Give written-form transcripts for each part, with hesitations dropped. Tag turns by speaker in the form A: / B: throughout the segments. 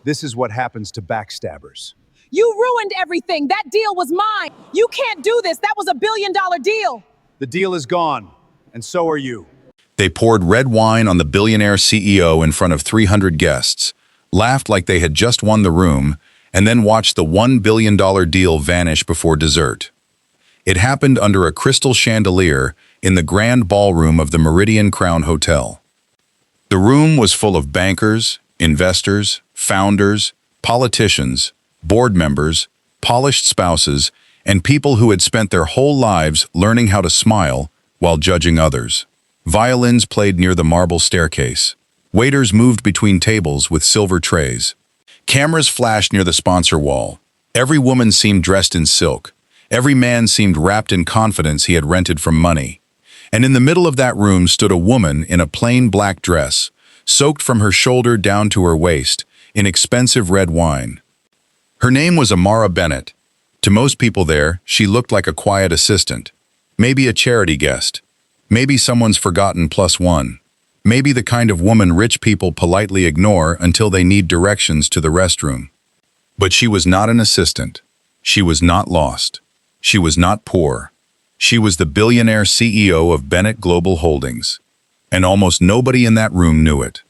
A: This is what happens to backstabbers.
B: You ruined everything. That deal was mine. You can't do this. That was a billion-dollar deal.
A: The deal is gone, and so are you.
C: They poured red wine on the billionaire CEO in front of 300 guests, laughed like they had just won the room, and then watched the $1 billion deal vanish before dessert. It happened under a crystal chandelier in the grand ballroom of the Meridian Crown Hotel. The room was full of bankers, investors, founders, politicians, board members, polished spouses, and people who had spent their whole lives learning how to smile while judging others. Violins played near the marble staircase. Waiters moved between tables with silver trays. Cameras flashed near the sponsor wall. Every woman seemed dressed in silk. Every man seemed wrapped in confidence he had rented from money. And in the middle of that room stood a woman in a plain black dress, soaked from her shoulder down to her waist, in expensive red wine. Her name was Amara Bennett. To most people there, she looked like a quiet assistant. Maybe a charity guest. Maybe someone's forgotten plus one. Maybe the kind of woman rich people politely ignore until they need directions to the restroom. But she was not an assistant. She was not lost. She was not poor. She was the billionaire CEO of Bennett Global Holdings. And almost nobody in that room knew it.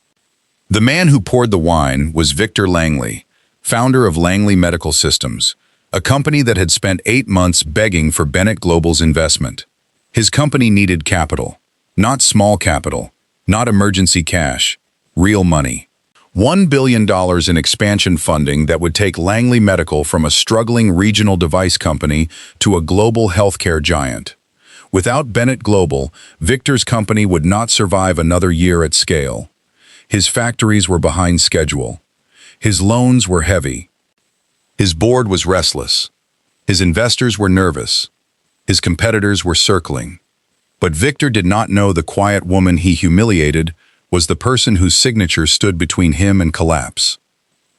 C: The man who poured the wine was Victor Langley, founder of Langley Medical Systems, a company that had spent 8 months begging for Bennett Global's investment. His company needed capital, not small capital, not emergency cash, real money. $1 billion in expansion funding that would take Langley Medical from a struggling regional device company to a global healthcare giant. Without Bennett Global, Victor's company would not survive another year at scale. His factories were behind schedule. His loans were heavy. His board was restless. His investors were nervous. His competitors were circling. But Victor did not know the quiet woman he humiliated was the person whose signature stood between him and collapse.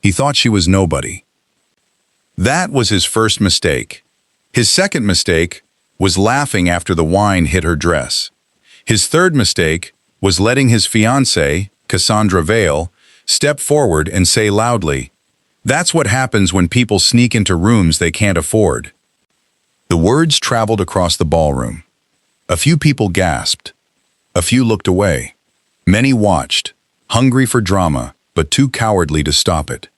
C: He thought she was nobody. That was his first mistake. His second mistake was laughing after the wine hit her dress. His third mistake was letting his fiancée, Cassandra Vale, step forward and say loudly, "That's what happens when people sneak into rooms they can't afford." The words traveled across the ballroom. A few people gasped. A few looked away. Many watched, hungry for drama, but too cowardly to stop it.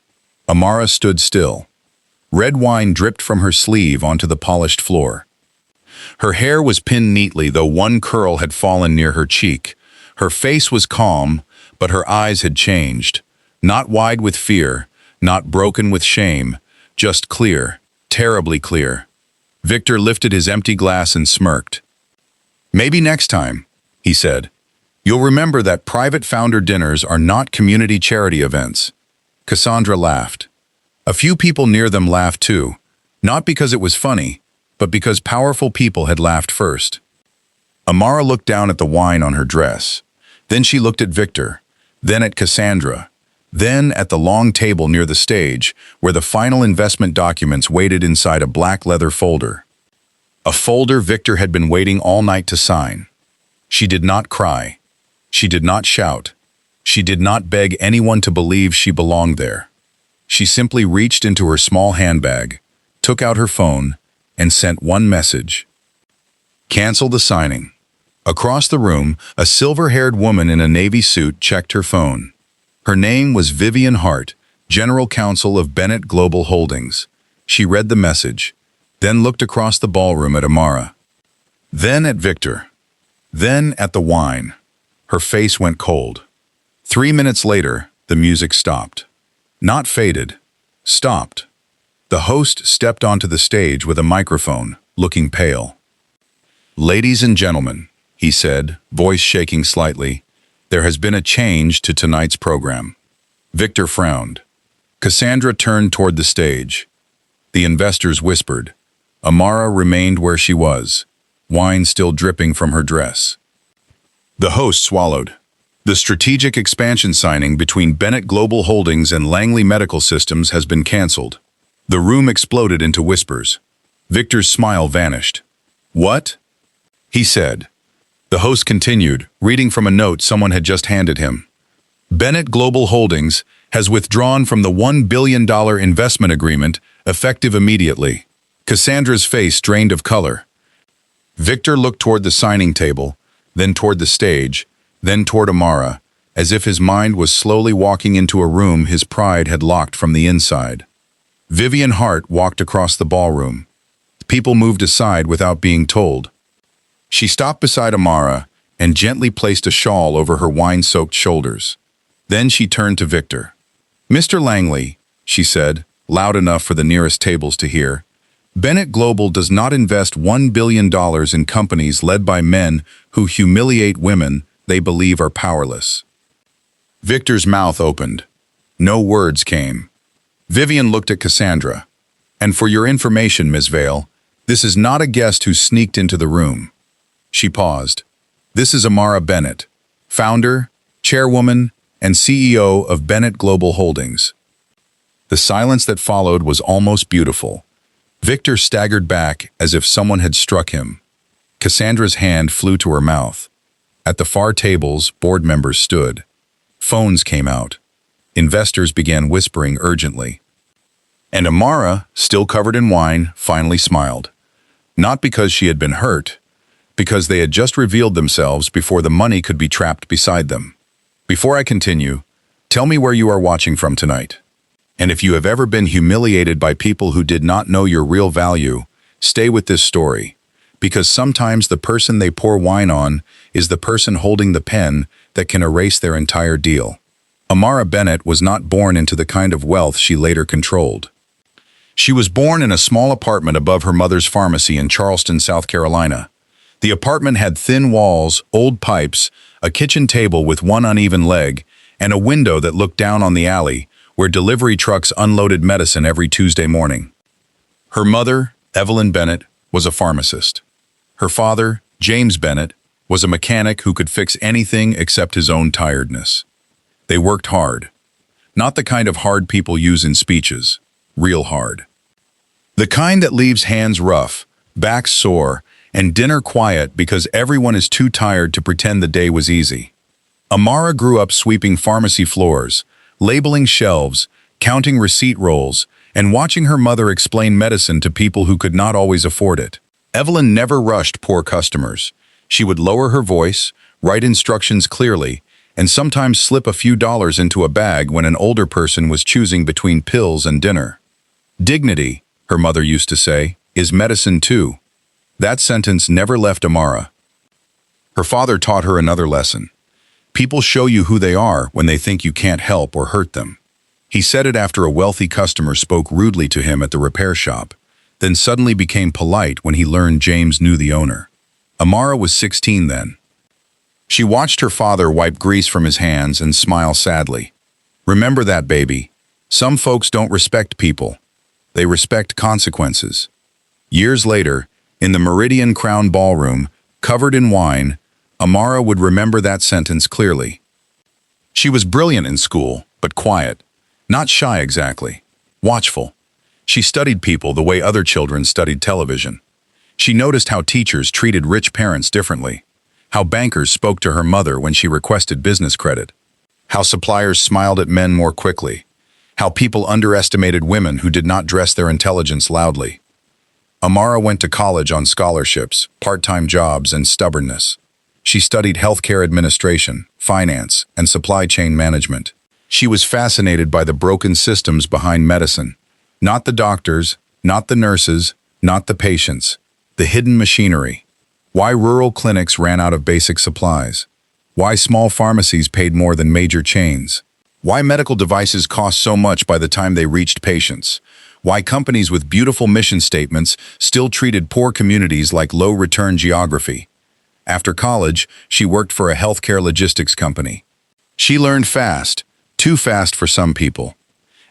C: Amara stood still. Red wine dripped from her sleeve onto the polished floor. Her hair was pinned neatly, though one curl had fallen near her cheek. Her face was calm, but her eyes had changed. Not wide with fear, not broken with shame, just clear, terribly clear. Victor lifted his empty glass and smirked. "Maybe next time," he said. "You'll remember that private founder dinners are not community charity events." Cassandra laughed. A few people near them laughed too, not because it was funny, but because powerful people had laughed first. Amara looked down at the wine on her dress. Then she looked at Victor, then at Cassandra, then at the long table near the stage where the final investment documents waited inside a black leather folder. A folder Victor had been waiting all night to sign. She did not cry. She did not shout. She did not beg anyone to believe she belonged there. She simply reached into her small handbag, took out her phone, and sent one message. "Cancel the signing." Across the room, a silver-haired woman in a navy suit checked her phone. Her name was Vivian Hart, General Counsel of Bennett Global Holdings. She read the message, then looked across the ballroom at Amara. Then at Victor. Then at the wine. Her face went cold. 3 minutes later, the music stopped. Not faded. Stopped. The host stepped onto the stage with a microphone, looking pale. "Ladies and gentlemen," he said, voice shaking slightly, "there has been a change to tonight's program." Victor frowned. Cassandra turned toward the stage. The investors whispered. Amara remained where she was, wine still dripping from her dress. The host swallowed. The strategic expansion signing between Bennett Global Holdings and Langley Medical Systems has been canceled. The room exploded into whispers. Victor's smile vanished. "What?" he said. The host continued, reading from a note someone had just handed him. Bennett Global Holdings has withdrawn from the $1 billion investment agreement, effective immediately. Cassandra's face drained of color. Victor looked toward the signing table, then toward the stage, then toward Amara, as if his mind was slowly walking into a room his pride had locked from the inside. Vivian Hart walked across the ballroom. People moved aside without being told. She stopped beside Amara and gently placed a shawl over her wine-soaked shoulders. Then she turned to Victor. "Mr. Langley," she said, loud enough for the nearest tables to hear, "Bennett Global does not invest $1 billion in companies led by men who humiliate women they believe are powerless." Victor's mouth opened. No words came. Vivian looked at Cassandra. "And for your information, Ms. Vale, this is not a guest who sneaked into the room." She paused. "This is Amara Bennett, founder, chairwoman, and CEO of Bennett Global Holdings." The silence that followed was almost beautiful. Victor staggered back as if someone had struck him. Cassandra's hand flew to her mouth. At the far tables, board members stood. Phones came out. Investors began whispering urgently. And Amara, still covered in wine, finally smiled. Not because she had been hurt, because they had just revealed themselves before the money could be trapped beside them. "Before I continue, tell me where you are watching from tonight. And if you have ever been humiliated by people who did not know your real value, stay with this story, because sometimes the person they pour wine on is the person holding the pen that can erase their entire deal." Amara Bennett was not born into the kind of wealth she later controlled. She was born in a small apartment above her mother's pharmacy in Charleston, South Carolina. The apartment had thin walls, old pipes, a kitchen table with one uneven leg, and a window that looked down on the alley where delivery trucks unloaded medicine every Tuesday morning. Her mother, Evelyn Bennett, was a pharmacist. Her father, James Bennett, was a mechanic who could fix anything except his own tiredness. They worked hard. Not the kind of hard people use in speeches, real hard. The kind that leaves hands rough, backs sore, and dinner quiet because everyone is too tired to pretend the day was easy. Amara grew up sweeping pharmacy floors, labeling shelves, counting receipt rolls, and watching her mother explain medicine to people who could not always afford it. Evelyn never rushed poor customers. She would lower her voice, write instructions clearly, and sometimes slip a few dollars into a bag when an older person was choosing between pills and dinner. "Dignity," her mother used to say, "is medicine too." That sentence never left Amara. Her father taught her another lesson. People show you who they are when they think you can't help or hurt them. He said it after a wealthy customer spoke rudely to him at the repair shop, then suddenly became polite when he learned James knew the owner. Amara was 16 then. She watched her father wipe grease from his hands and smile sadly. "Remember that, baby. Some folks don't respect people. They respect consequences." Years later, in the Meridian Crown Ballroom, covered in wine, Amara would remember that sentence clearly. She was brilliant in school, but quiet. Not shy exactly. Watchful. She studied people the way other children studied television. She noticed how teachers treated rich parents differently, how bankers spoke to her mother when she requested business credit, how suppliers smiled at men more quickly, how people underestimated women who did not dress their intelligence loudly. Amara went to college on scholarships, part-time jobs, and stubbornness. She studied healthcare administration, finance, and supply chain management. She was fascinated by the broken systems behind medicine. Not the doctors, not the nurses, not the patients. The hidden machinery. Why rural clinics ran out of basic supplies. Why small pharmacies paid more than major chains. Why medical devices cost so much by the time they reached patients. Why companies with beautiful mission statements still treated poor communities like low-return geography. After college, she worked for a healthcare logistics company. She learned fast, too fast for some people.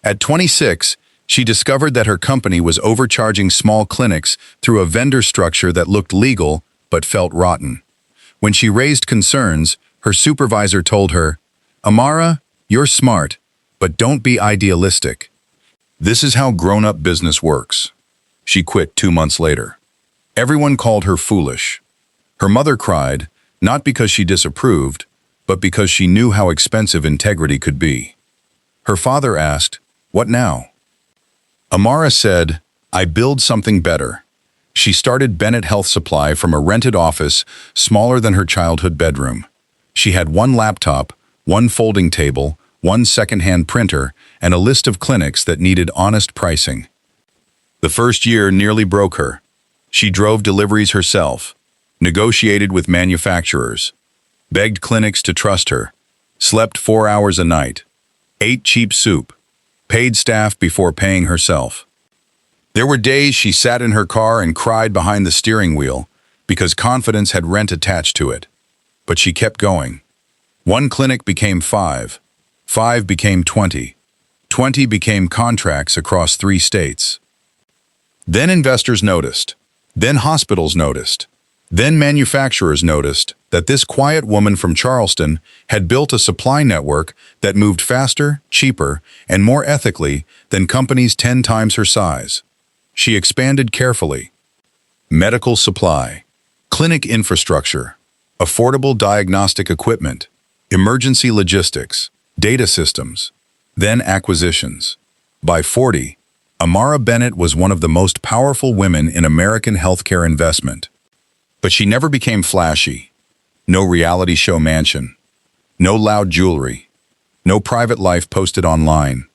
C: At 26, she discovered that her company was overcharging small clinics through a vendor structure that looked legal but felt rotten. When she raised concerns, her supervisor told her, "Amara, you're smart, but don't be idealistic. This is how grown-up business works." She quit 2 months later. Everyone called her foolish. Her mother cried, not because she disapproved, but because she knew how expensive integrity could be. Her father asked, "What now?" Amara said, "I build something better." She started Bennett Health Supply from a rented office smaller than her childhood bedroom. She had one laptop, one folding table, one second-hand printer, and a list of clinics that needed honest pricing. The first year nearly broke her. She drove deliveries herself, negotiated with manufacturers, begged clinics to trust her, slept 4 hours a night, ate cheap soup, paid staff before paying herself. There were days she sat in her car and cried behind the steering wheel because confidence had rent attached to it. But she kept going. One clinic became 5, 5 became 20, 20 became contracts across 3 states. Then investors noticed, then hospitals noticed, then manufacturers noticed that this quiet woman from Charleston had built a supply network that moved faster, cheaper, and more ethically than companies 10 times her size. She expanded carefully. Medical supply, clinic infrastructure, affordable diagnostic equipment, emergency logistics, data systems, then acquisitions. By 40, Amara Bennett was one of the most powerful women in American healthcare investment. But she never became flashy. No reality show mansion, no loud jewelry, no private life posted online,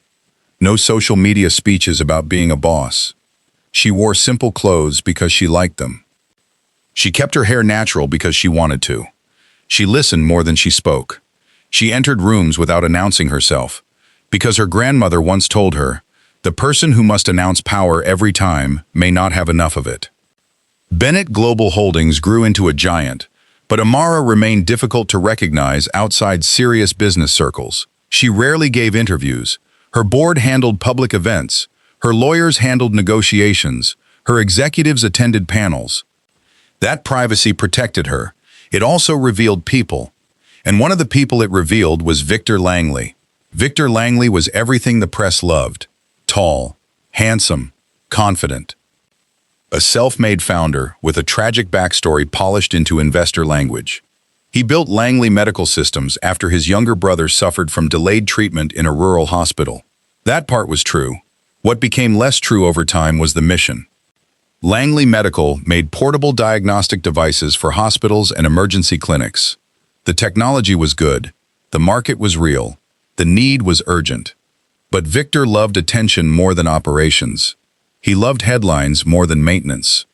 C: no social media speeches about being a boss. She wore simple clothes because she liked them. She kept her hair natural because she wanted to. She listened more than she spoke. She entered rooms without announcing herself, because her grandmother once told her, "The person who must announce power every time may not have enough of it." Bennett Global Holdings grew into a giant, but Amara remained difficult to recognize outside serious business circles. She rarely gave interviews. Her board handled public events. Her lawyers handled negotiations. Her executives attended panels. That privacy protected her. It also revealed people. And one of the people it revealed was Victor Langley. Victor Langley was everything the press loved. Tall, handsome, confident. A self-made founder with a tragic backstory polished into investor language. He built Langley Medical Systems after his younger brother suffered from delayed treatment in a rural hospital. That part was true. What became less true over time was the mission. Langley Medical made portable diagnostic devices for hospitals and emergency clinics. The technology was good. The market was real. The need was urgent. But Victor loved attention more than operations. He loved headlines more than maintenance.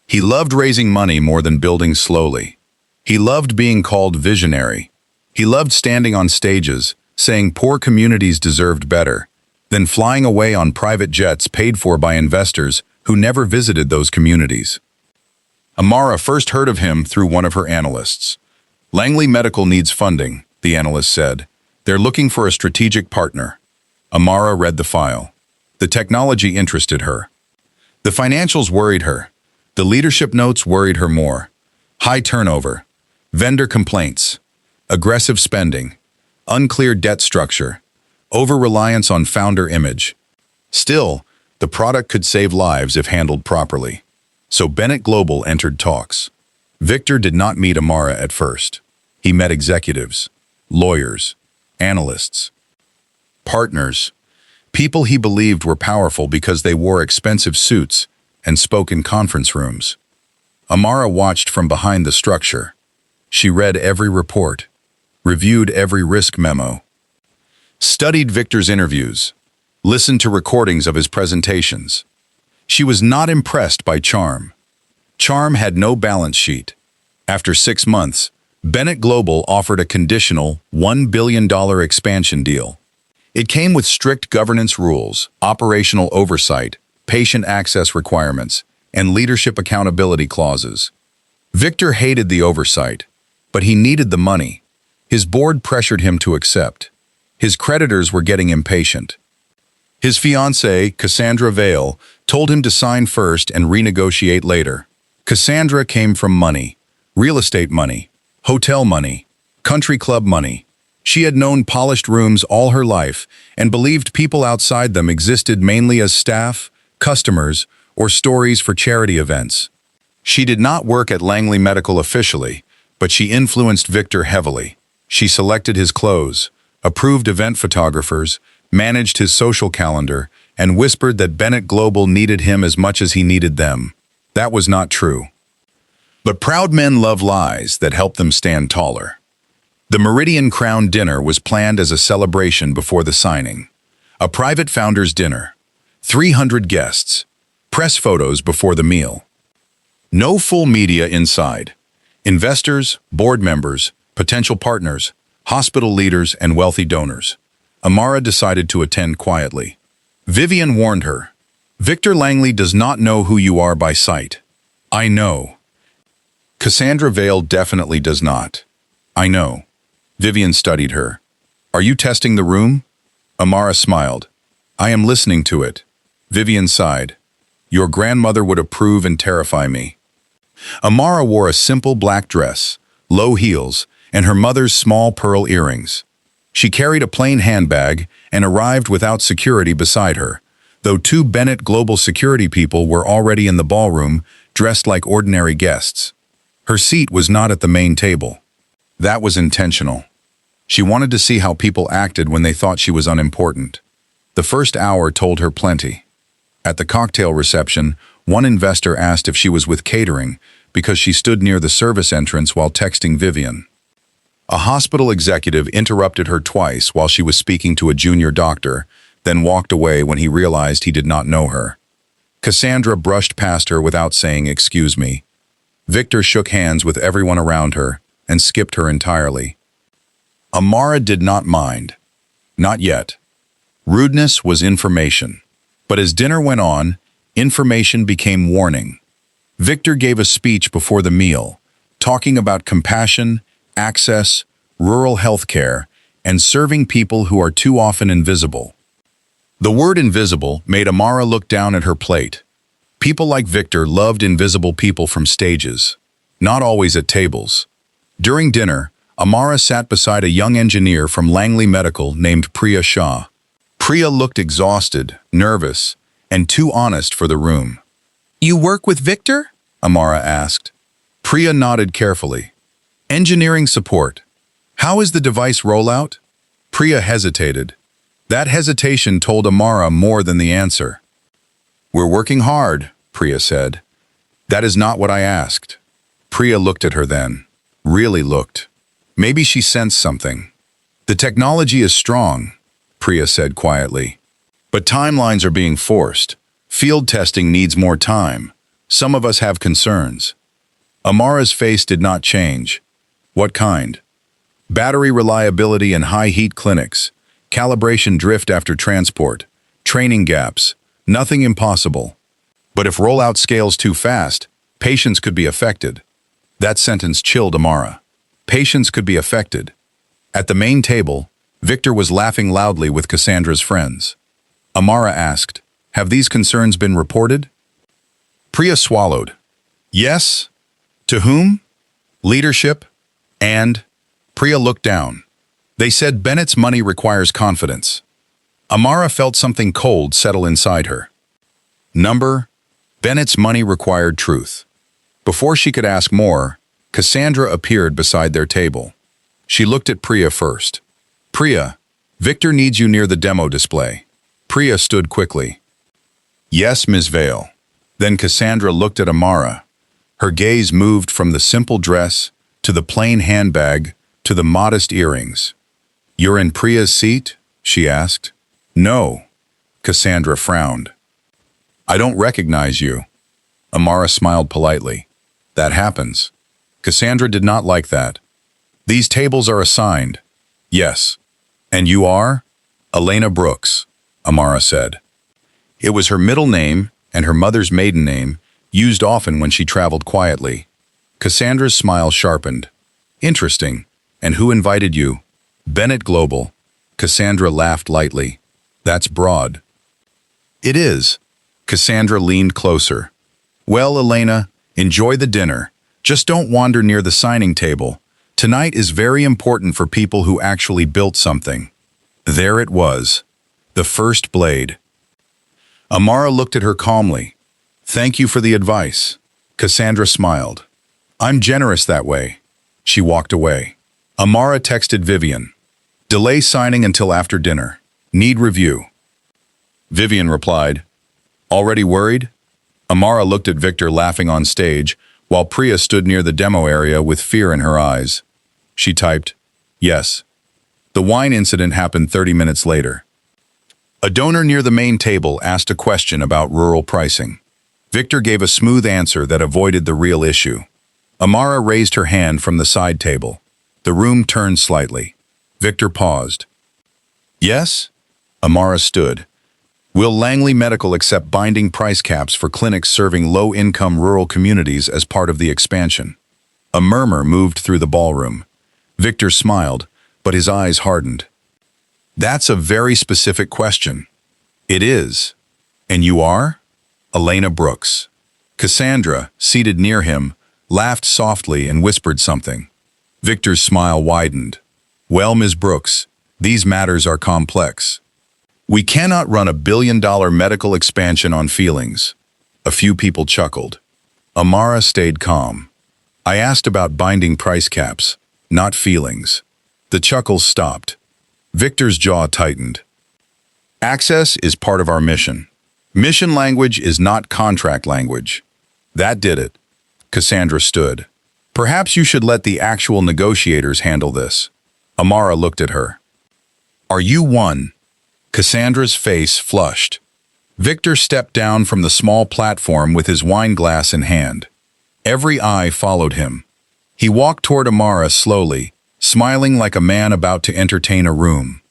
C: He loved raising money more than building slowly. He loved being called visionary. He loved standing on stages, saying poor communities deserved better, then flying away on private jets paid for by investors who never visited those communities. Amara first heard of him through one of her analysts. Langley Medical needs funding, the analyst said. They're looking for a strategic partner. Amara read the file. The technology interested her. The financials worried her. The leadership notes worried her more. High turnover, vendor complaints, aggressive spending, unclear debt structure, over-reliance on founder image. Still, the product could save lives if handled properly. So Bennett Global entered talks. Victor did not meet Amara at first. He met executives, lawyers, analysts, partners, people he believed were powerful because they wore expensive suits and spoke in conference rooms. Amara watched from behind the structure. She read every report, reviewed every risk memo, studied Victor's interviews, listened to recordings of his presentations. She was not impressed by charm. Charm had no balance sheet. After 6 months, Bennett Global offered a conditional $1 billion expansion deal. It came with strict governance rules, operational oversight, patient access requirements, and leadership accountability clauses. Victor hated the oversight, but he needed the money. His board pressured him to accept. His creditors were getting impatient. His fiancée, Cassandra Vale, told him to sign first and renegotiate later. Cassandra came from money, real estate money, hotel money, country club money. She had known polished rooms all her life and believed people outside them existed mainly as staff, customers, or stories for charity events. She did not work at Langley Medical officially, but she influenced Victor heavily. She selected his clothes, approved event photographers, managed his social calendar, and whispered that Bennett Global needed him as much as he needed them. That was not true. But proud men love lies that help them stand taller. The Meridian Crown dinner was planned as a celebration before the signing. A private founders' dinner. 300 guests. Press photos before the meal. No full media inside. Investors, board members, potential partners, hospital leaders, and wealthy donors. Amara decided to attend quietly. Vivian warned her. Victor Langley does not know who you are by sight. I know. Cassandra Vale definitely does not. I know. Vivian studied her. Are you testing the room? Amara smiled. I am listening to it. Vivian sighed. Your grandmother would approve and terrify me. Amara wore a simple black dress, low heels, and her mother's small pearl earrings. She carried a plain handbag and arrived without security beside her, though two Bennett Global security people were already in the ballroom, dressed like ordinary guests. Her seat was not at the main table. That was intentional. She wanted to see how people acted when they thought she was unimportant. The first hour told her plenty. At the cocktail reception, one investor asked if she was with catering because she stood near the service entrance while texting Vivian. A hospital executive interrupted her twice while she was speaking to a junior doctor, then walked away when he realized he did not know her. Cassandra brushed past her without saying, "Excuse me." Victor shook hands with everyone around her and skipped her entirely. Amara did not mind. Not yet. Rudeness was information. But as dinner went on, information became warning. Victor gave a speech before the meal, talking about compassion, access, rural health care, and serving people who are too often invisible. The word invisible made Amara look down at her plate. People like Victor loved invisible people from stages, not always at tables. During dinner, Amara sat beside a young engineer from Langley Medical named Priya Shah. Priya looked exhausted, nervous, and too honest for the room. "You work with Victor?" Amara asked. Priya nodded carefully. "Engineering support. How is the device rollout?" Priya hesitated. That hesitation told Amara more than the answer. "We're working hard," Priya said. "That is not what I asked." Priya looked at her then. Really looked. Maybe she sensed something. "The technology is strong," Priya said quietly. "But timelines are being forced. Field testing needs more time. Some of us have concerns." Amara's face did not change. What kind? Battery reliability in high-heat clinics, calibration drift after transport, training gaps, nothing impossible. But if rollout scales too fast, patients could be affected. That sentence chilled Amara. Patients could be affected. At the main table, Victor was laughing loudly with Cassandra's friends. Amara asked, "Have these concerns been reported?" Priya swallowed. "Yes." "To whom?" "Leadership." "And?" Priya looked down. "They said Bennett's money requires confidence." Amara felt something cold settle inside her. Number, Bennett's money required truth. Before she could ask more, Cassandra appeared beside their table. She looked at Priya first. "Priya, Victor needs you near the demo display." Priya stood quickly. "Yes, Ms. Vale." Then Cassandra looked at Amara. Her gaze moved from the simple dress to the plain handbag to the modest earrings. "You're in Priya's seat?" she asked. "No." Cassandra frowned. "I don't recognize you." Amara smiled politely. "That happens." Cassandra did not like that. "These tables are assigned." "Yes." "And you are?" "Elena Brooks," Amara said. It was her middle name and her mother's maiden name, used often when she traveled quietly. Cassandra's smile sharpened. "Interesting. And who invited you?" "Bennett Global." Cassandra laughed lightly. "That's broad." "It is." Cassandra leaned closer. "Well, Elena, enjoy the dinner. Just don't wander near the signing table. Tonight is very important for people who actually built something." There it was. The first blade. Amara looked at her calmly. "Thank you for the advice." Cassandra smiled. "I'm generous that way." She walked away. Amara texted Vivian. Delay signing until after dinner. Need review. Vivian replied, Already worried? Amara looked at Victor laughing on stage, while Priya stood near the demo area with fear in her eyes. She typed, Yes. The wine incident happened 30 minutes later. A donor near the main table asked a question about rural pricing. Victor gave a smooth answer that avoided the real issue. Amara raised her hand from the side table. The room turned slightly. Victor paused. Yes? Amara stood. Will Langley Medical accept binding price caps for clinics serving low-income rural communities as part of the expansion? A murmur moved through the ballroom. Victor smiled, but his eyes hardened. That's a very specific question. It is. And you are? Elena Brooks. Cassandra, seated near him, laughed softly and whispered something. Victor's smile widened. Well, Ms. Brooks, these matters are complex. We cannot run $1 billion medical expansion on feelings. A few people chuckled. Amara stayed calm. I asked about binding price caps, not feelings. The chuckles stopped. Victor's jaw tightened. Access is part of our mission. Mission language is not contract language. That did it. Cassandra stood. Perhaps you should let the actual negotiators handle this. Amara looked at her. Are you one? Cassandra's face flushed. Victor stepped down from the small platform with his wine glass in hand. Every eye followed him. He walked toward Amara slowly, smiling like a man about to entertain a room.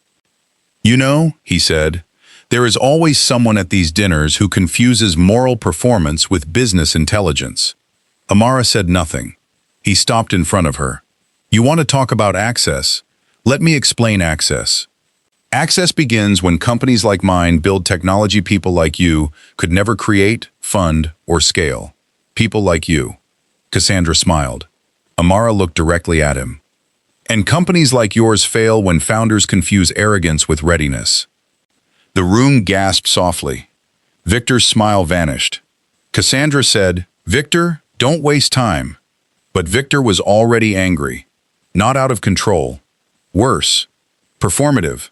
C: You know, he said, there is always someone at these dinners who confuses moral performance with business intelligence. Amara said nothing. He stopped in front of her. You want to talk about access? Let me explain access. Access begins when companies like mine build technology people like you could never create, fund, or scale. People like you. Cassandra smiled. Amara looked directly at him. And companies like yours fail when founders confuse arrogance with readiness. The room gasped softly. Victor's smile vanished. Cassandra said, Victor, don't waste time. But Victor was already angry. Not out of control. Worse. Performative.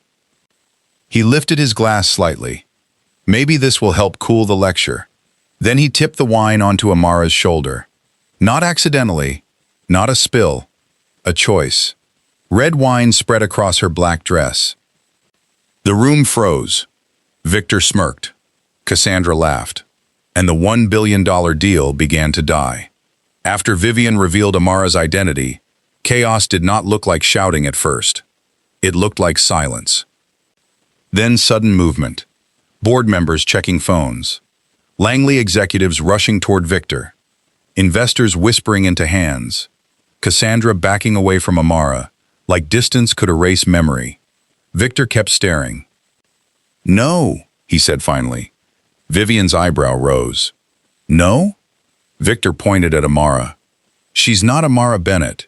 C: He lifted his glass slightly. Maybe this will help cool the lecture. Then he tipped the wine onto Amara's shoulder. Not accidentally, not a spill, a choice. Red wine spread across her black dress. The room froze. Victor smirked. Cassandra laughed. And the $1 billion deal began to die. After Vivian revealed Amara's identity, chaos did not look like shouting at first. It looked like silence. Then sudden movement. Board members checking phones. Langley executives rushing toward Victor. Investors whispering into hands. Cassandra backing away from Amara, like distance could erase memory. Victor kept staring. No, he said finally. Vivian's eyebrow rose. No? Victor pointed at Amara. She's not Amara Bennett.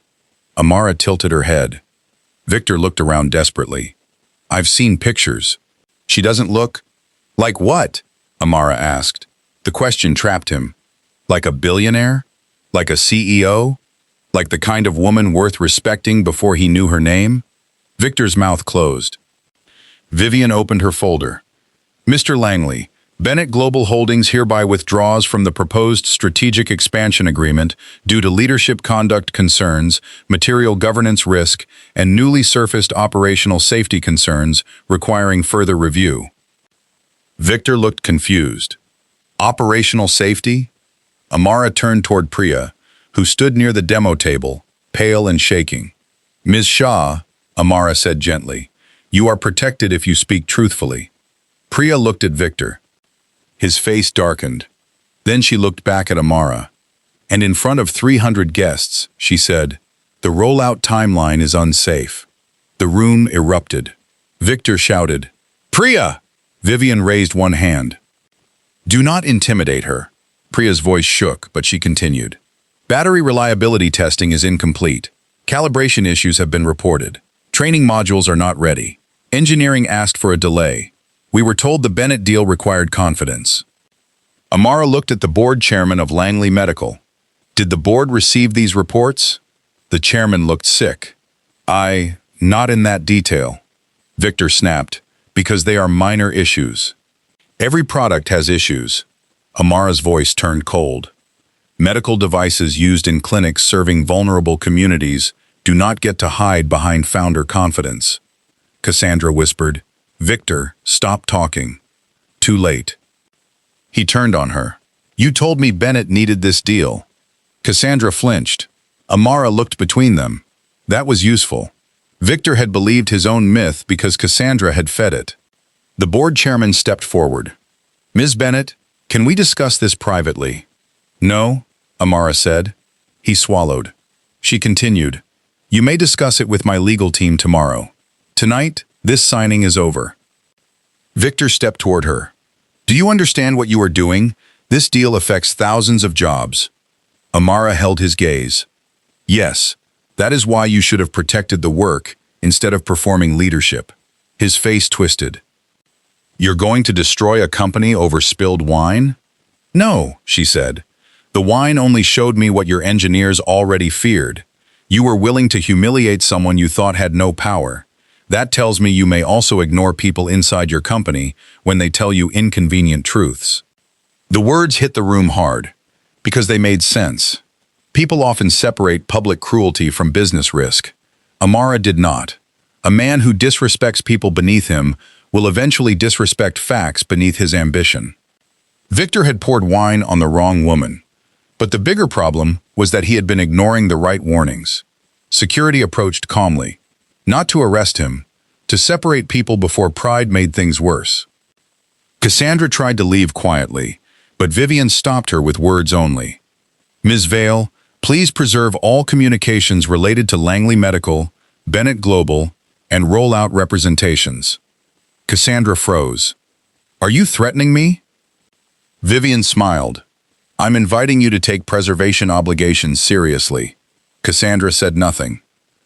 C: Amara tilted her head. Victor looked around desperately. I've seen pictures. She doesn't look... Like what? Amara asked. The question trapped him. Like a billionaire? Like a CEO? Like the kind of woman worth respecting before he knew her name? Victor's mouth closed. Vivian opened her folder. Mr. Langley, Bennett Global Holdings hereby withdraws from the proposed strategic expansion agreement due to leadership conduct concerns, material governance risk, and newly surfaced operational safety concerns requiring further review. Victor looked confused. Operational safety? Amara turned toward Priya, who stood near the demo table, pale and shaking. Ms. Shah, Amara said gently, you are protected if you speak truthfully. Priya looked at Victor. His face darkened. Then she looked back at Amara. And in front of 300 guests, she said, the rollout timeline is unsafe. The room erupted. Victor shouted, Priya! Vivian raised one hand. Do not intimidate her. Priya's voice shook, but she continued. Battery reliability testing is incomplete. Calibration issues have been reported. Training modules are not ready. Engineering asked for a delay. We were told the Bennett deal required confidence. Amara looked at the board chairman of Langley Medical. Did the board receive these reports? The chairman looked sick. Not in that detail. Victor snapped, because they are minor issues. Every product has issues. Amara's voice turned cold. Medical devices used in clinics serving vulnerable communities do not get to hide behind founder confidence. Cassandra whispered, Victor, stop talking. Too late. He turned on her. You told me Bennett needed this deal. Cassandra flinched. Amara looked between them. That was useful. Victor had believed his own myth because Cassandra had fed it. The board chairman stepped forward. Ms. Bennett, can we discuss this privately? No, Amara said. He swallowed. She continued. You may discuss it with my legal team tomorrow. Tonight, this signing is over. Victor stepped toward her. Do you understand what you are doing? This deal affects thousands of jobs. Amara held his gaze. Yes, that is why you should have protected the work instead of performing leadership. His face twisted. You're going to destroy a company over spilled wine? No, she said. The wine only showed me what your engineers already feared. You were willing to humiliate someone you thought had no power. That tells me you may also ignore people inside your company when they tell you inconvenient truths. The words hit the room hard, because they made sense. People often separate public cruelty from business risk. Amara did not. A man who disrespects people beneath him will eventually disrespect facts beneath his ambition. Victor had poured wine on the wrong woman. But the bigger problem was that he had been ignoring the right warnings. Security approached calmly, not to arrest him, to separate people before pride made things worse. Cassandra tried to leave quietly, but Vivian stopped her with words only. Ms. Vale, please preserve all communications related to Langley Medical, Bennett Global, and rollout representations. Cassandra froze. Are you threatening me? Vivian smiled. I'm inviting you to take preservation obligations seriously. Cassandra said nothing.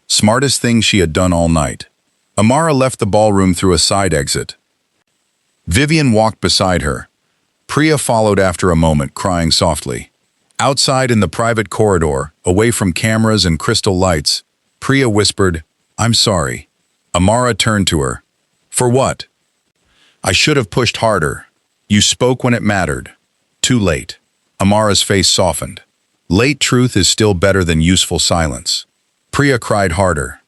C: Smartest thing she had done all night. Amara left the ballroom through a side exit. Vivian walked beside her. Priya followed after a moment, crying softly. Outside in the private corridor, away from cameras and crystal lights, Priya whispered, I'm sorry. Amara turned to her. For what? I should have pushed harder. You spoke when it mattered. Too late. Amara's face softened. Late truth is still better than useful silence. Priya cried harder.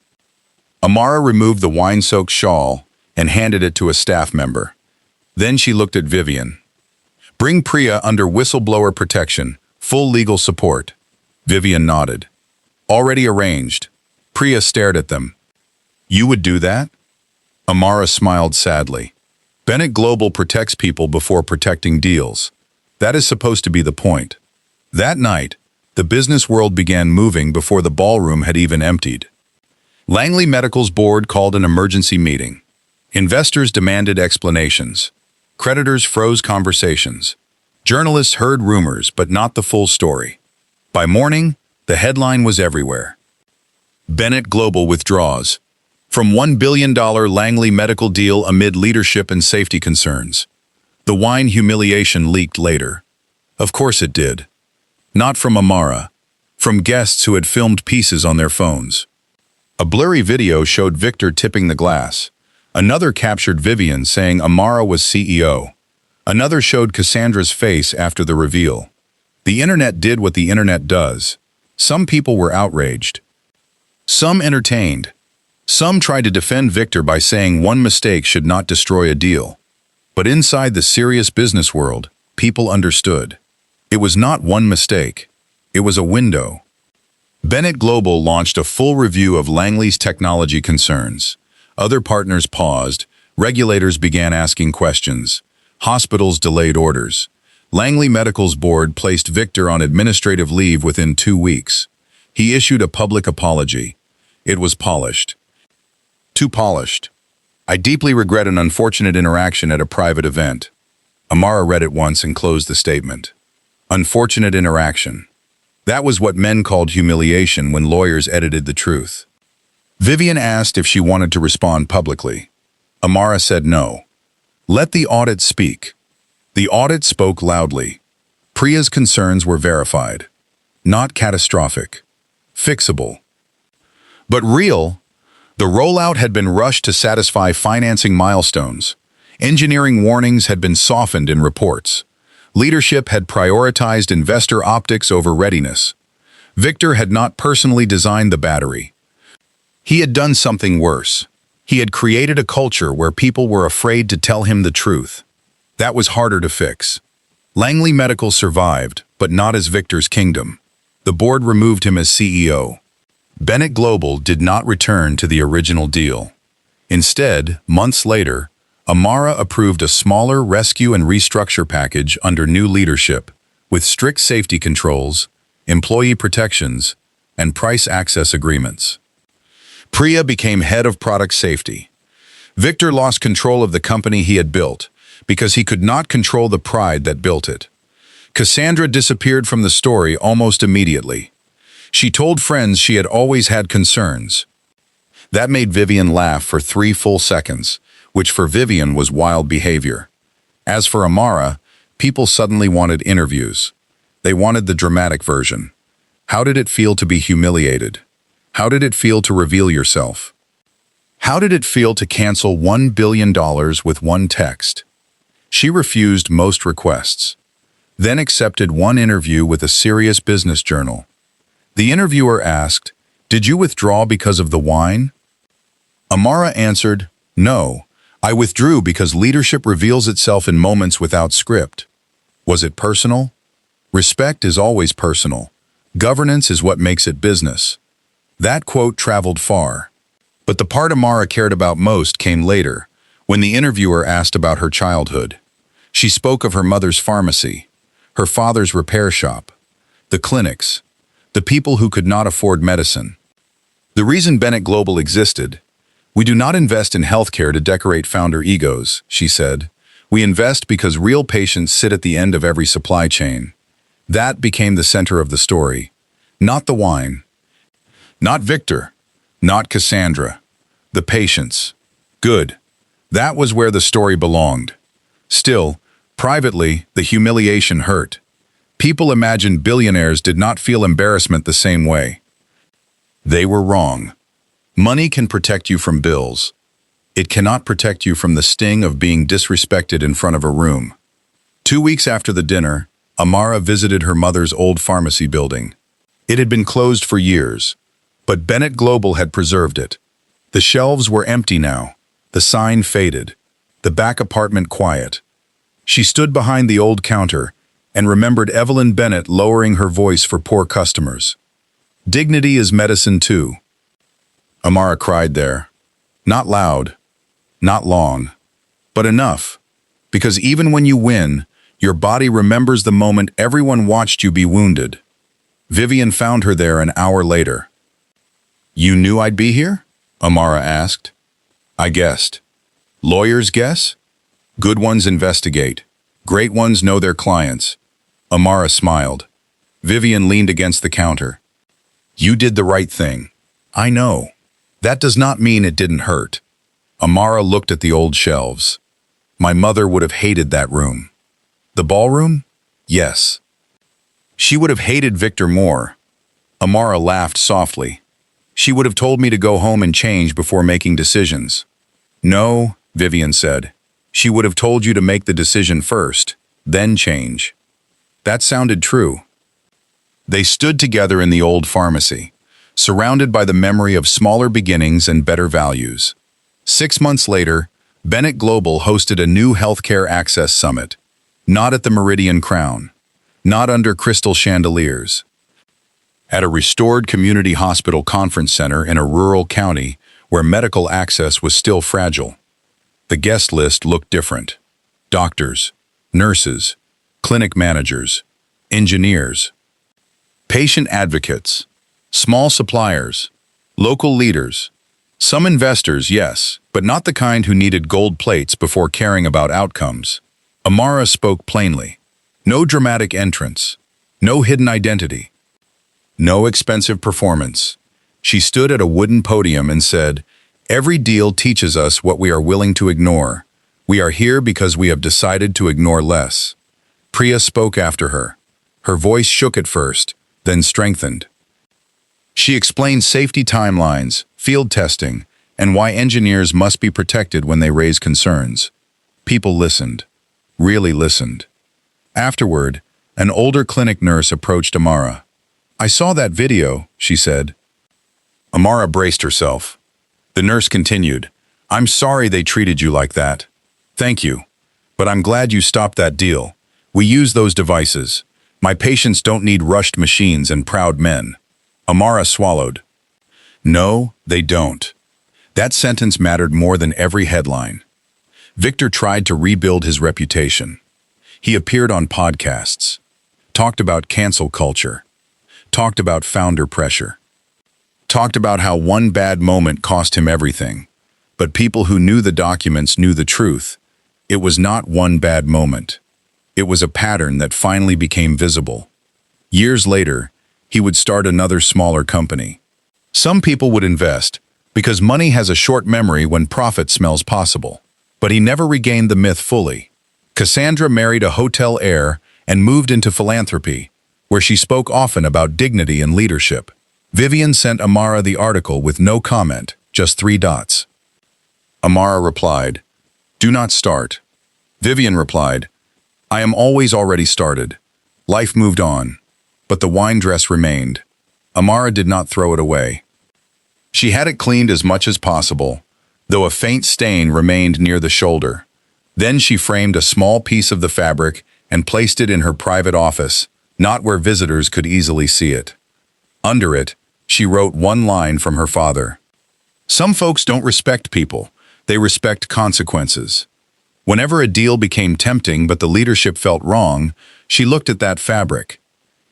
C: Amara removed the wine-soaked shawl and handed it to a staff member. Then she looked at Vivian. Bring Priya under whistleblower protection, full legal support. Vivian nodded. Already arranged. Priya stared at them. You would do that? Amara smiled sadly. Bennett Global protects people before protecting deals. That is supposed to be the point. That night, the business world began moving before the ballroom had even emptied. Langley Medical's board called an emergency meeting. Investors demanded explanations. Creditors froze conversations. Journalists heard rumors, but not the full story. By morning, the headline was everywhere. Bennett Global withdraws from $1 billion Langley Medical deal amid leadership and safety concerns. The wine humiliation leaked later. Of course it did. Not from Amara, from guests who had filmed pieces on their phones. A blurry video showed Victor tipping the glass. Another captured Vivian saying Amara was CEO. Another showed Cassandra's face after the reveal. The internet did what the internet does. Some people were outraged. Some entertained. Some tried to defend Victor by saying one mistake should not destroy a deal. But inside the serious business world, people understood. It was not one mistake. It was a window. Bennett Global launched a full review of Langley's technology concerns. Other partners paused. Regulators began asking questions. Hospitals delayed orders. Langley Medical's board placed Victor on administrative leave within 2 weeks. He issued a public apology. It was polished. Too polished. I deeply regret an unfortunate interaction at a private event. Amara read it once and closed the statement. Unfortunate interaction. That was what men called humiliation when lawyers edited the truth. Vivian asked if she wanted to respond publicly. Amara said no. Let the audit speak. The audit spoke loudly. Priya's concerns were verified. Not catastrophic. Fixable. But real. The rollout had been rushed to satisfy financing milestones. Engineering warnings had been softened in reports. Leadership had prioritized investor optics over readiness. Victor had not personally designed the battery. He had done something worse. He had created a culture where people were afraid to tell him the truth. That was harder to fix. Langley Medical survived, but not as Victor's kingdom. The board removed him as CEO. Bennett Global did not return to the original deal. Instead, months later, Amara approved a smaller rescue and restructure package under new leadership, with strict safety controls, employee protections, and price access agreements. Priya became head of product safety. Victor lost control of the company he had built because he could not control the pride that built it. Cassandra disappeared from the story almost immediately. She told friends she had always had concerns. That made Vivian laugh for 3 full seconds, which for Vivian was wild behavior. As for Amara, people suddenly wanted interviews. They wanted the dramatic version. How did it feel to be humiliated? How did it feel to reveal yourself? How did it feel to cancel $1 billion with one text? She refused most requests, then accepted one interview with a serious business journal. The interviewer asked, "Did you withdraw because of the wine?" Amara answered, "No, I withdrew because leadership reveals itself in moments without script." Was it personal? Respect is always personal. Governance is what makes it business. That quote traveled far. But the part Amara cared about most came later, when the interviewer asked about her childhood. She spoke of her mother's pharmacy, her father's repair shop, the clinics, the people who could not afford medicine. The reason Bennett Global existed: "We do not invest in healthcare to decorate founder egos," she said. "We invest because real patients sit at the end of every supply chain." That became the center of the story. Not the wine. Not Victor. Not Cassandra. The patients. Good. That was where the story belonged. Still, privately, the humiliation hurt. People imagined billionaires did not feel embarrassment the same way. They were wrong. Money can protect you from bills. It cannot protect you from the sting of being disrespected in front of a room. 2 weeks after the dinner, Amara visited her mother's old pharmacy building. It had been closed for years, but Bennett Global had preserved it. The shelves were empty now, the sign faded, the back apartment quiet. She stood behind the old counter and remembered Evelyn Bennett lowering her voice for poor customers. "Dignity is medicine too," Amara cried there. Not loud, not long, but enough, because even when you win, your body remembers the moment everyone watched you be wounded. Vivian found her there an hour later. "You knew I'd be here?" Amara asked. "I guessed. Lawyers guess? Good ones investigate. Great ones know their clients." Amara smiled. Vivian leaned against the counter. "You did the right thing." "I know. That does not mean it didn't hurt." Amara looked at the old shelves. "My mother would have hated that room." "The ballroom?" "Yes." "She would have hated Victor more." Amara laughed softly. "She would have told me to go home and change before making decisions." "No," Vivian said. "She would have told you to make the decision first, then change." That sounded true. They stood together in the old pharmacy, surrounded by the memory of smaller beginnings and better values. 6 months later, Bennett Global hosted a new healthcare access summit. Not at the Meridian Crown. Not under crystal chandeliers. At a restored community hospital conference center in a rural county where medical access was still fragile. The guest list looked different. Doctors, nurses, clinic managers, engineers, patient advocates, small suppliers, local leaders, some investors, yes, but not the kind who needed gold plates before caring about outcomes. Amara spoke plainly. No dramatic entrance, no hidden identity, no expensive performance. She stood at a wooden podium and said, "Every deal teaches us what we are willing to ignore. We are here because we have decided to ignore less." Priya spoke after her. Her voice shook at first, then strengthened. She explained safety timelines, field testing, and why engineers must be protected when they raise concerns. People listened, really listened. Afterward, an older clinic nurse approached Amara. "I saw that video," she said. Amara braced herself. The nurse continued, "I'm sorry they treated you like that. Thank you. But I'm glad you stopped that deal. We use those devices. My patients don't need rushed machines and proud men." Amara swallowed. No, they don't. That sentence mattered more than every headline. Victor tried to rebuild his reputation. He appeared on podcasts, talked about cancel culture, talked about founder pressure, talked about how one bad moment cost him everything. But people who knew the documents knew the truth. It was not one bad moment. It was a pattern that finally became visible. Years later, he would start another smaller company. Some people would invest, because money has a short memory when profit smells possible. But he never regained the myth fully. Cassandra married a hotel heir and moved into philanthropy, where she spoke often about dignity and leadership. Vivian sent Amara the article with no comment, just 3 dots. Amara replied, "Do not start." Vivian replied, "I am always already started." Life moved on, but the wine dress remained. Amara did not throw it away. She had it cleaned as much as possible, though a faint stain remained near the shoulder. Then she framed a small piece of the fabric and placed it in her private office, not where visitors could easily see it. Under it, she wrote one line from her father. "Some folks don't respect people, they respect consequences." Whenever a deal became tempting but the leadership felt wrong, she looked at that fabric.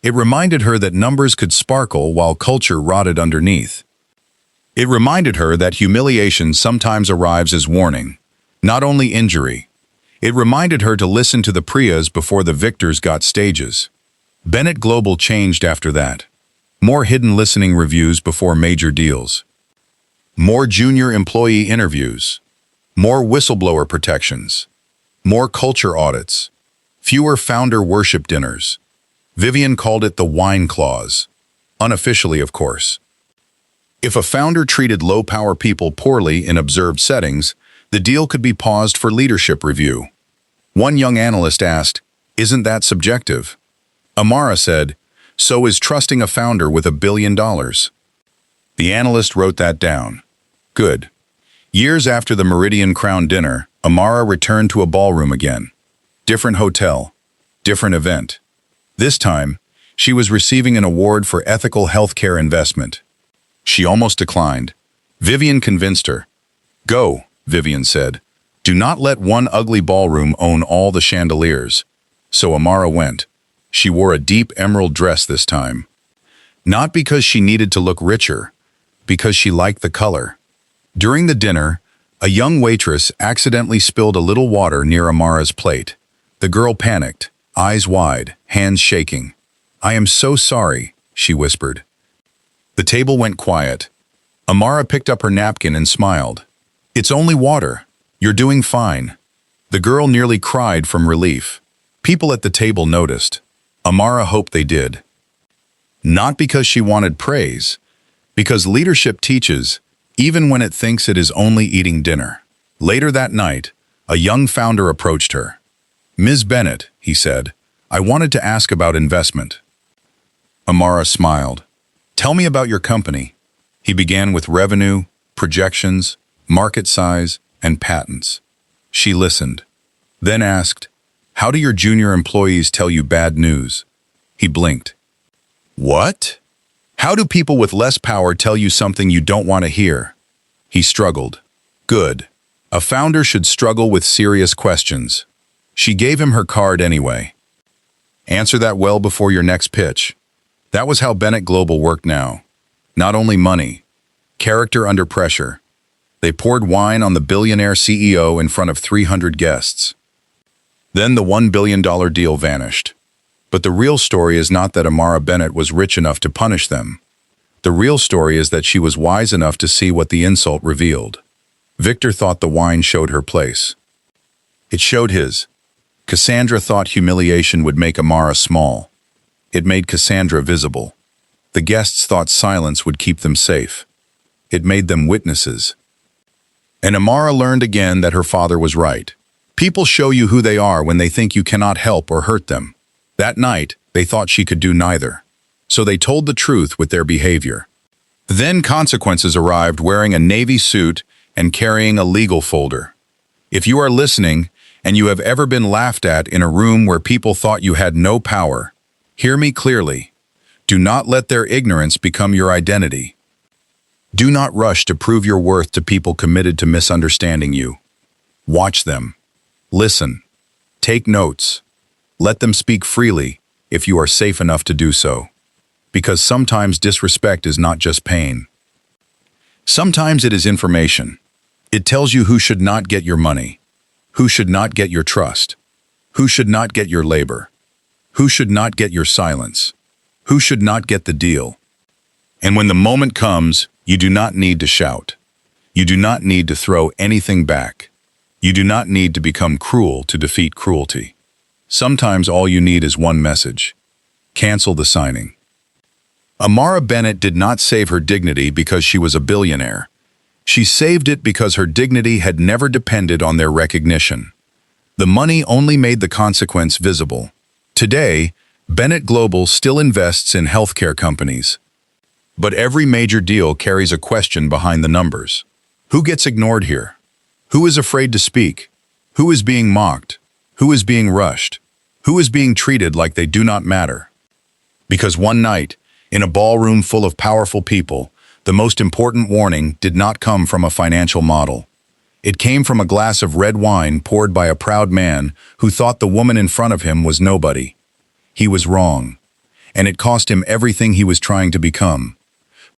C: It reminded her that numbers could sparkle while culture rotted underneath. It reminded her that humiliation sometimes arrives as warning, not only injury. It reminded her to listen to the Priyas before the victors got stages. Bennett Global changed after that. More hidden listening reviews before major deals. More junior employee interviews. More whistleblower protections. More culture audits. Fewer founder worship dinners. Vivian called it the wine clause. Unofficially, of course. If a founder treated low-power people poorly in observed settings, the deal could be paused for leadership review. One young analyst asked, "Isn't that subjective?" Amara said, "So is trusting a founder with $1 billion." The analyst wrote that down. Good. Years after the Meridian Crown dinner, Amara returned to a ballroom again. Different hotel. Different event. This time, she was receiving an award for ethical healthcare investment. She almost declined. Vivian convinced her. "Go," Vivian said. "Do not let one ugly ballroom own all the chandeliers." So Amara went. She wore a deep emerald dress this time. Not because she needed to look richer, because she liked the color. During the dinner, a young waitress accidentally spilled a little water near Amara's plate. The girl panicked, eyes wide, hands shaking. "I am so sorry," she whispered. The table went quiet. Amara picked up her napkin and smiled. "It's only water. You're doing fine." The girl nearly cried from relief. People at the table noticed. Amara hoped they did. Not because she wanted praise, because leadership teaches, even when it thinks it is only eating dinner. Later that night, a young founder approached her. "Ms. Bennett," he said, "I wanted to ask about investment." Amara smiled. "Tell me about your company." He began with revenue, projections, market size, and patents. She listened, then asked, "How do your junior employees tell you bad news?" He blinked. "What? How do people with less power tell you something you don't want to hear?" He struggled. Good. A founder should struggle with serious questions. She gave him her card anyway. "Answer that well before your next pitch." That was how Bennett Global worked now. Not only money, character under pressure. They poured wine on the billionaire CEO in front of 300 guests. Then the $1 billion deal vanished. But the real story is not that Amara Bennett was rich enough to punish them. The real story is that she was wise enough to see what the insult revealed. Victor thought the wine showed her place. It showed his. Cassandra thought humiliation would make Amara small. It made Cassandra visible. The guests thought silence would keep them safe. It made them witnesses. And Amara learned again that her father was right. People show you who they are when they think you cannot help or hurt them. That night, they thought she could do neither. So they told the truth with their behavior. Then consequences arrived wearing a navy suit and carrying a legal folder. If you are listening and you have ever been laughed at in a room where people thought you had no power, hear me clearly. Do not let their ignorance become your identity. Do not rush to prove your worth to people committed to misunderstanding you. Watch them. Listen. Take notes. Let them speak freely if you are safe enough to do so. Because sometimes disrespect is not just pain. Sometimes it is information. It tells you who should not get your money, who should not get your trust, who should not get your labor, who should not get your silence, who should not get the deal. And when the moment comes, you do not need to shout. You do not need to throw anything back. You do not need to become cruel to defeat cruelty. Sometimes all you need is one message. Cancel the signing. Amara Bennett did not save her dignity because she was a billionaire. She saved it because her dignity had never depended on their recognition. The money only made the consequence visible. Today, Bennett Global still invests in healthcare companies. But every major deal carries a question behind the numbers. Who gets ignored here? Who is afraid to speak? Who is being mocked? Who is being rushed? Who is being treated like they do not matter? Because one night, in a ballroom full of powerful people, the most important warning did not come from a financial model. It came from a glass of red wine poured by a proud man who thought the woman in front of him was nobody. He was wrong, and it cost him everything he was trying to become.